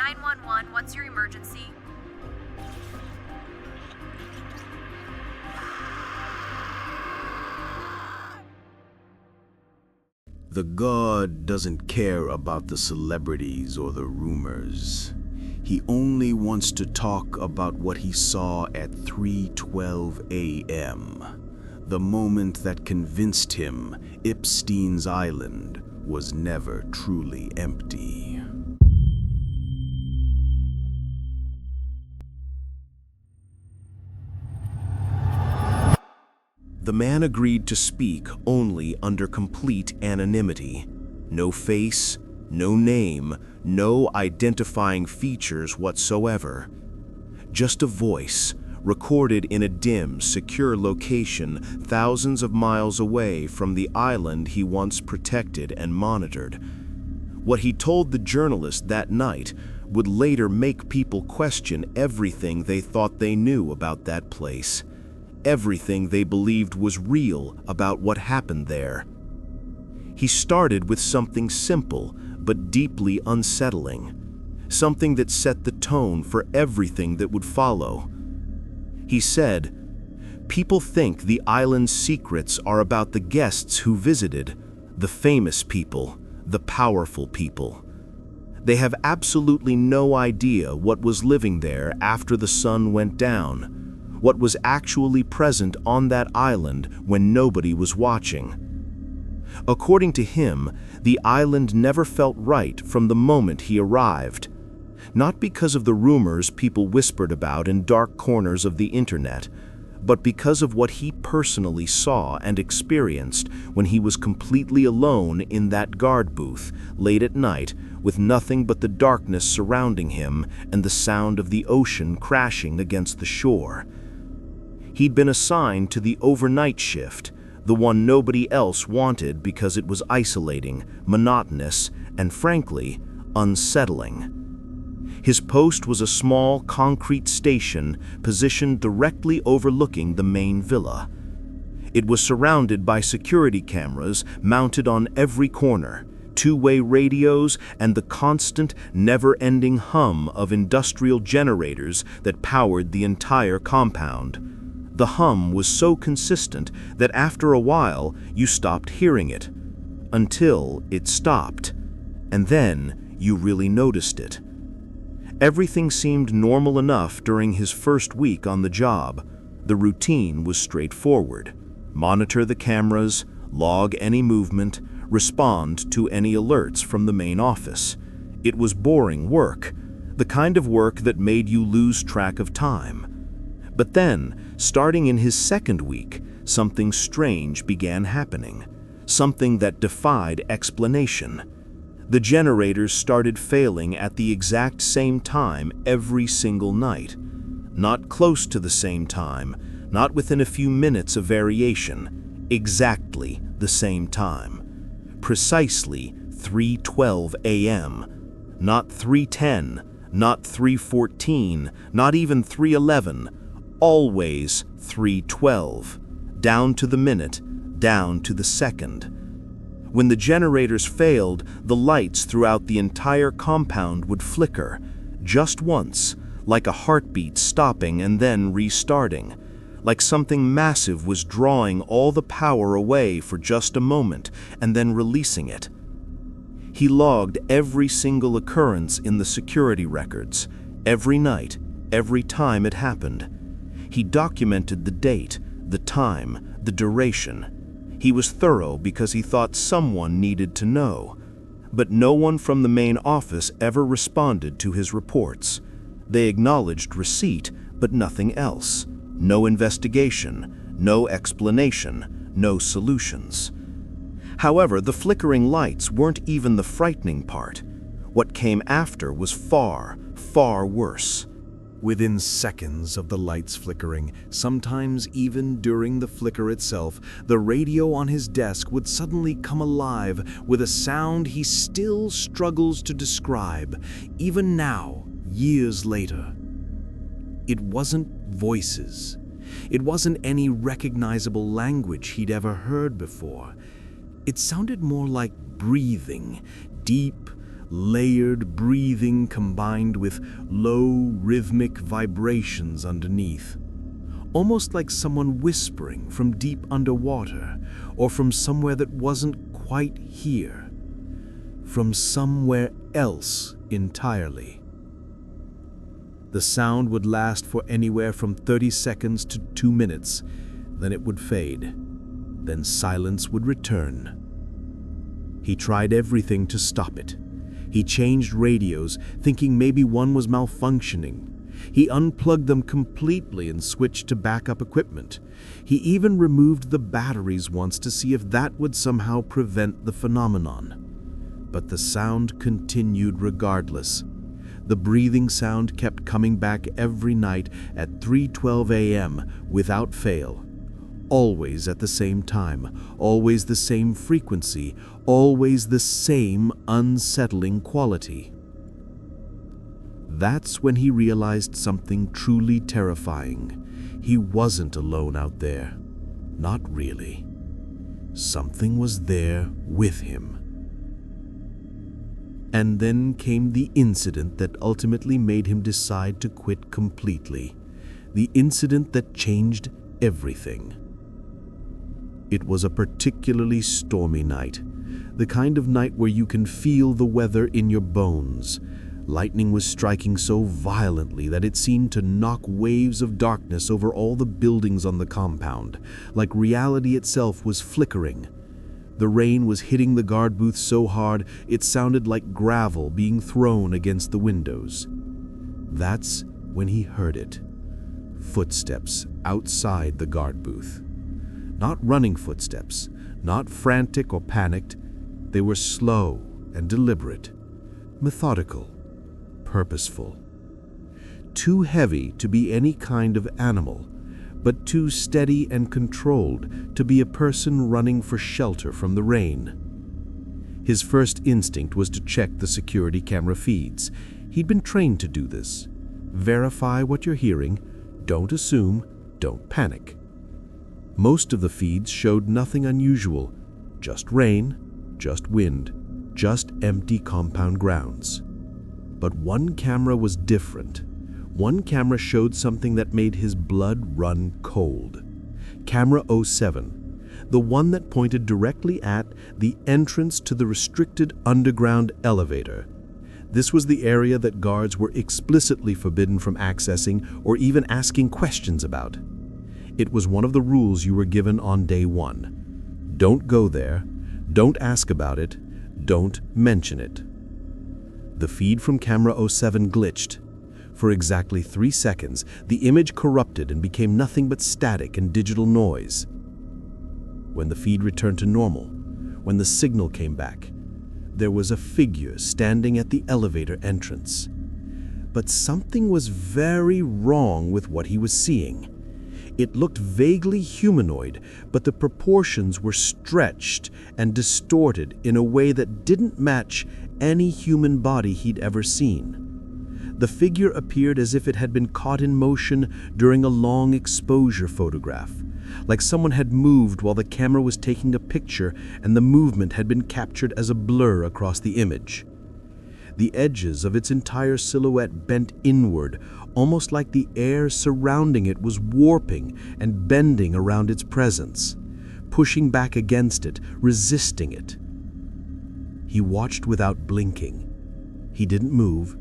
911, what's your emergency? The God doesn't care about the celebrities or the rumors. He only wants to talk about what he saw at 3:12 a.m., the moment that convinced him Epstein's island was never truly empty. The man agreed to speak only under complete anonymity. No face, no name, no identifying features whatsoever. Just a voice, recorded in a dim, secure location thousands of miles away from the island he once protected and monitored. What he told the journalist that night would later make people question everything they thought they knew about that place. Everything they believed was real about what happened there. He started with something simple but deeply unsettling, something that set the tone for everything that would follow. He said, "People think the island's secrets are about the guests who visited, the famous people, the powerful people. They have absolutely no idea what was living there after the sun went down, what was actually present on that island when nobody was watching." According to him, the island never felt right from the moment he arrived. Not because of the rumors people whispered about in dark corners of the internet, but because of what he personally saw and experienced when he was completely alone in that guard booth late at night with nothing but the darkness surrounding him and the sound of the ocean crashing against the shore. He'd been assigned to the overnight shift, the one nobody else wanted because it was isolating, monotonous, and frankly, unsettling. His post was a small concrete station positioned directly overlooking the main villa. It was surrounded by security cameras mounted on every corner, two-way radios, and the constant, never-ending hum of industrial generators that powered the entire compound. The hum was so consistent that after a while you stopped hearing it, until it stopped, and then you really noticed it. Everything seemed normal enough during his first week on the job. The routine was straightforward. Monitor the cameras, log any movement, respond to any alerts from the main office. It was boring work, the kind of work that made you lose track of time. But then, starting in his second week, something strange began happening, something that defied explanation. The generators started failing at the exact same time every single night. Not close to the same time, not within a few minutes of variation, exactly the same time. Precisely 3:12 a.m., not 3:10, not 3:14, not even 3:11, always 3:12, down to the minute, down to the second. When the generators failed, the lights throughout the entire compound would flicker, just once, like a heartbeat stopping and then restarting, like something massive was drawing all the power away for just a moment and then releasing it. He logged every single occurrence in the security records, every night, every time it happened. He documented the date, the time, the duration. He was thorough because he thought someone needed to know. But no one from the main office ever responded to his reports. They acknowledged receipt, but nothing else. No investigation, no explanation, no solutions. However, the flickering lights weren't even the frightening part. What came after was far, far worse. Within seconds of the lights flickering, sometimes even during the flicker itself, the radio on his desk would suddenly come alive with a sound he still struggles to describe, even now, years later. It wasn't voices. It wasn't any recognizable language he'd ever heard before. It sounded more like breathing, deep, layered breathing combined with low, rhythmic vibrations underneath. Almost like someone whispering from deep underwater, or from somewhere that wasn't quite here. From somewhere else entirely. The sound would last for anywhere from 30 seconds to 2 minutes, then it would fade. Then silence would return. He tried everything to stop it. He changed radios, thinking maybe one was malfunctioning. He unplugged them completely and switched to backup equipment. He even removed the batteries once to see if that would somehow prevent the phenomenon. But the sound continued regardless. The breathing sound kept coming back every night at 3:12 a.m. without fail. Always at the same time, always the same frequency, always the same unsettling quality. That's when he realized something truly terrifying. He wasn't alone out there. Not really. Something was there with him. And then came the incident that ultimately made him decide to quit completely. The incident that changed everything. It was a particularly stormy night. The kind of night where you can feel the weather in your bones. Lightning was striking so violently that it seemed to knock waves of darkness over all the buildings on the compound, like reality itself was flickering. The rain was hitting the guard booth so hard it sounded like gravel being thrown against the windows. That's when he heard it. Footsteps outside the guard booth. Not running footsteps, not frantic or panicked. They were slow and deliberate, methodical, purposeful. Too heavy to be any kind of animal, but too steady and controlled to be a person running for shelter from the rain. His first instinct was to check the security camera feeds. He'd been trained to do this. Verify what you're hearing, don't assume, don't panic. Most of the feeds showed nothing unusual, just rain, just wind, just empty compound grounds. But one camera was different. One camera showed something that made his blood run cold. Camera 07, the one that pointed directly at the entrance to the restricted underground elevator. This was the area that guards were explicitly forbidden from accessing or even asking questions about. It was one of the rules you were given on day one. Don't go there, don't ask about it, don't mention it. The feed from camera 07 glitched. For exactly 3 seconds, the image corrupted and became nothing but static and digital noise. When the feed returned to normal, when the signal came back, there was a figure standing at the elevator entrance. But something was very wrong with what he was seeing. It looked vaguely humanoid, but the proportions were stretched and distorted in a way that didn't match any human body he'd ever seen. The figure appeared as if it had been caught in motion during a long exposure photograph, like someone had moved while the camera was taking a picture and the movement had been captured as a blur across the image. The edges of its entire silhouette bent inward, almost like the air surrounding it was warping and bending around its presence, pushing back against it, resisting it. He watched without blinking. He didn't move.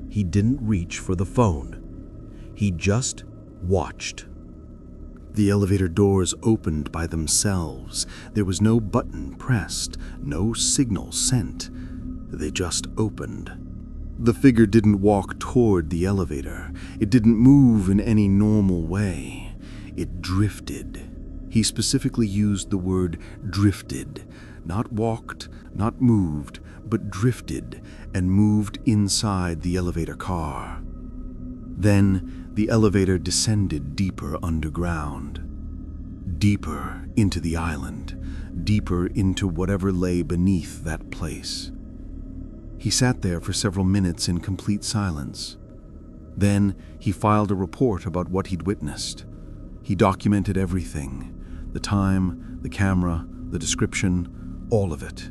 He didn't reach for the phone. He just watched. The elevator doors opened by themselves. There was no button pressed, no signal sent. They just opened. The figure didn't walk toward the elevator. It didn't move in any normal way. It drifted. He specifically used the word drifted. Not walked, not moved, but drifted and moved inside the elevator car. Then the elevator descended deeper underground. Deeper into the island. Deeper into whatever lay beneath that place. He sat there for several minutes in complete silence. Then he filed a report about what he'd witnessed. He documented everything. The time, the camera, the description, all of it.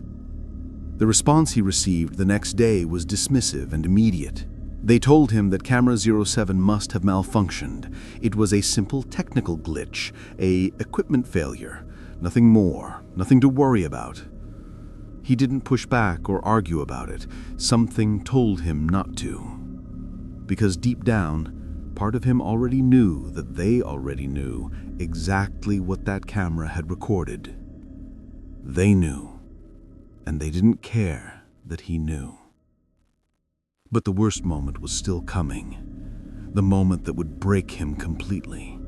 The response he received the next day was dismissive and immediate. They told him that camera 07 must have malfunctioned. It was a simple technical glitch, a equipment failure. Nothing more, nothing to worry about. He didn't push back or argue about it. Something told him not to. Because deep down, part of him already knew that they already knew exactly what that camera had recorded. They knew, and they didn't care that he knew. But the worst moment was still coming, the moment that would break him completely.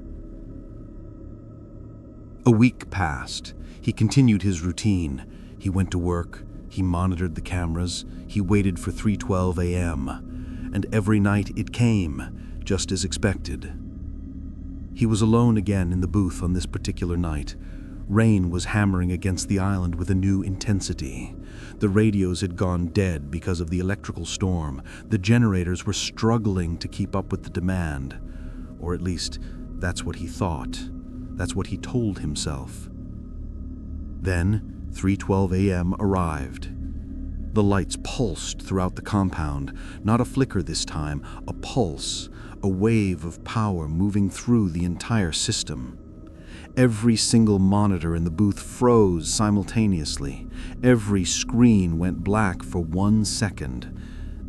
A week passed. He continued his routine. He went to work, he monitored the cameras, he waited for 3:12 a.m., and every night it came, just as expected. He was alone again in the booth on this particular night. Rain was hammering against the island with a new intensity. The radios had gone dead because of the electrical storm. The generators were struggling to keep up with the demand. Or at least, that's what he thought. That's what he told himself. Then, 3:12 a.m. arrived. The lights pulsed throughout the compound. Not a flicker this time, a pulse, a wave of power moving through the entire system. Every single monitor in the booth froze simultaneously. Every screen went black for 1 second.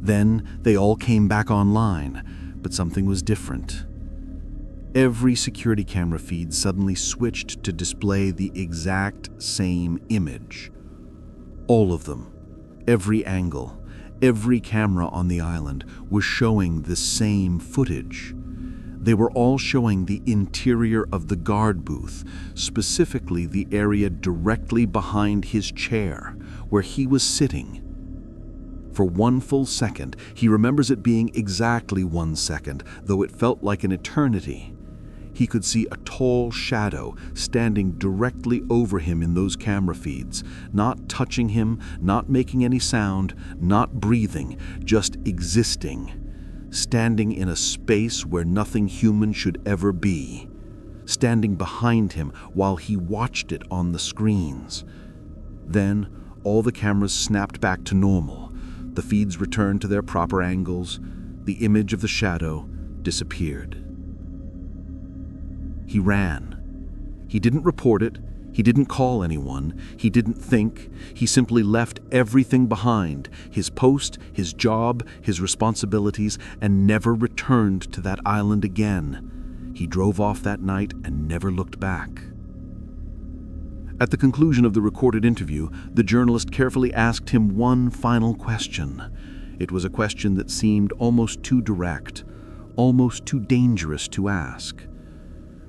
Then they all came back online, but something was different. Every security camera feed suddenly switched to display the exact same image. All of them, every angle, every camera on the island was showing the same footage. They were all showing the interior of the guard booth, specifically the area directly behind his chair, where he was sitting. For 1 full second, he remembers it being exactly 1 second, though it felt like an eternity. He could see a tall shadow standing directly over him in those camera feeds, not touching him, not making any sound, not breathing, just existing. Standing in a space where nothing human should ever be, standing behind him while he watched it on the screens. Then, all the cameras snapped back to normal. The feeds returned to their proper angles. The image of the shadow disappeared. He ran. He didn't report it. He didn't call anyone. He didn't think. He simply left everything behind, his post, his job, his responsibilities, and never returned to that island again. He drove off that night and never looked back. At the conclusion of the recorded interview, the journalist carefully asked him one final question. It was a question that seemed almost too direct, almost too dangerous to ask.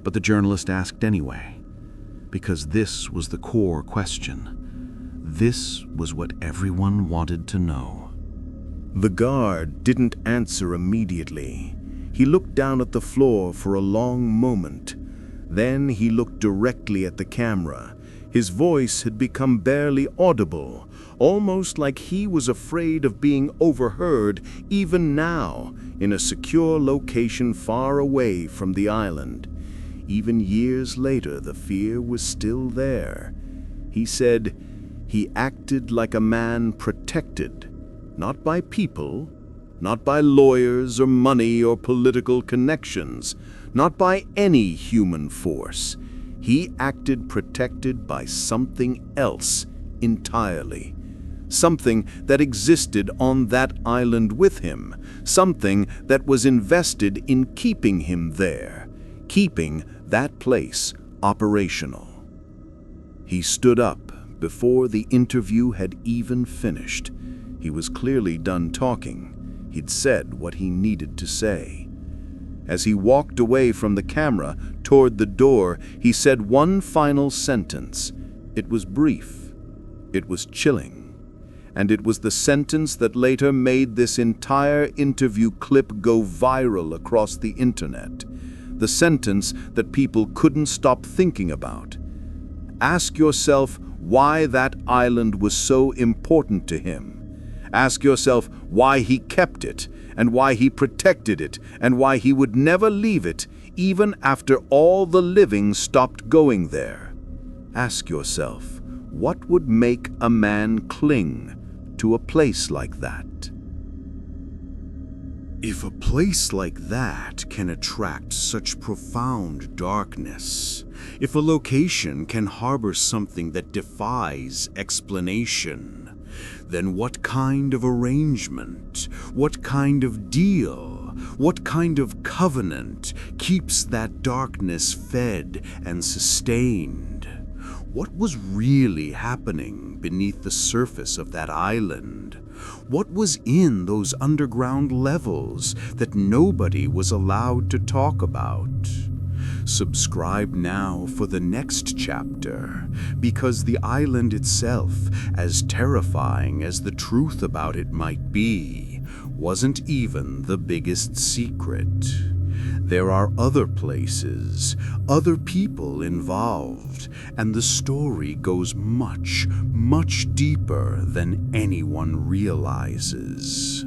But the journalist asked anyway. Because this was the core question. This was what everyone wanted to know. The guard didn't answer immediately. He looked down at the floor for a long moment. Then he looked directly at the camera. His voice had become barely audible, almost like he was afraid of being overheard even now, in a secure location far away from the island. Even years later, the fear was still there. He said, he acted like a man protected, not by people, not by lawyers or money or political connections, not by any human force. He acted protected by something else entirely. Something that existed on that island with him, something that was invested in keeping him there, keeping that place operational. He stood up before the interview had even finished. He was clearly done talking. He'd said what he needed to say. As he walked away from the camera toward the door, he said one final sentence. It was brief. It was chilling. And it was the sentence that later made this entire interview clip go viral across the internet. The sentence that people couldn't stop thinking about. Ask yourself why that island was so important to him. Ask yourself why he kept it, and why he protected it, and why he would never leave it, even after all the living stopped going there. Ask yourself, what would make a man cling to a place like that? If a place like that can attract such profound darkness, if a location can harbor something that defies explanation, then what kind of arrangement, what kind of deal, what kind of covenant keeps that darkness fed and sustained? What was really happening beneath the surface of that island? What was in those underground levels that nobody was allowed to talk about? Subscribe now for the next chapter, because the island itself, as terrifying as the truth about it might be, wasn't even the biggest secret. There are other places, other people involved, and the story goes much, much deeper than anyone realizes.